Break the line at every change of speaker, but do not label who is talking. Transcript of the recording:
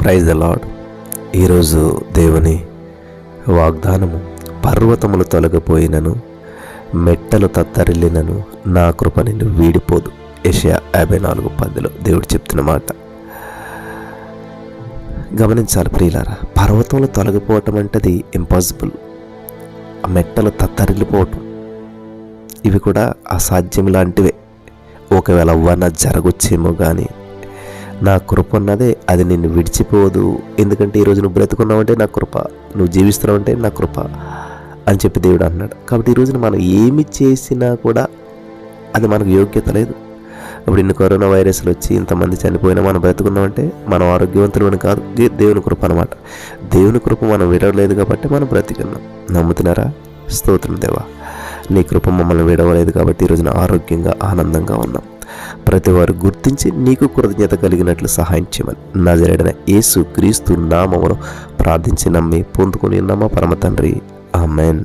Praise the lord. ఈరోజు దేవుని వాగ్దానము, పర్వతములు తొలగిపోయినను, మెట్టలు తత్తరిల్లినను, నా కృప నిన్ను వీడిపోదు. యెషయా 54:10 దేవుడు చెప్తున్న మాట గమనించాలి ప్రియులారా. పర్వతములు తొలగిపోవటం అంటే అది ఇంపాసిబుల్. ఆ మెట్టలు తత్తరిల్లిపోవటం ఇవి కూడా అసాధ్యం లాంటివే. ఒకవేళ అవ్వన్నా జరగొచ్చేమో కానీ నా కృప ఉన్నదే, అది నిన్ను విడిచిపోదు. ఎందుకంటే ఈరోజు నువ్వు బ్రతుకున్నావంటే నా కృప, నువ్వు జీవిస్తున్నావంటే నా కృప అని చెప్పి దేవుడు అన్నాడు. కాబట్టి ఈరోజున మనం ఏమి చేసినా కూడా అది మనకు యోగ్యత లేదు. ఇప్పుడు ఇన్ని కరోనా వైరస్లు వచ్చి ఇంతమంది చనిపోయినా మనం బ్రతుకున్నామంటే మనం ఆరోగ్యవంతులు కాదు, దేవుని కృప అనమాట. దేవుని కృప మనం విడవలేదు కాబట్టి మనం బ్రతికున్నాం. నమ్ముతున్నారా? స్తోత్రం దేవా, నీ కృప మమ్మల్ని విడవలేదు కాబట్టి ఈరోజున ఆరోగ్యంగా ఆనందంగా ఉన్నాం. ప్రతి వారు గుర్తించి నీకు కృతజ్ఞత కలిగినట్లు సహాయం చేయమని నజరేయుడైన యేసు క్రీస్తు నామములో ప్రార్థించి నమ్మి పొందుకొని ఉన్నామా పరమ తండ్రి. ఆమేన్.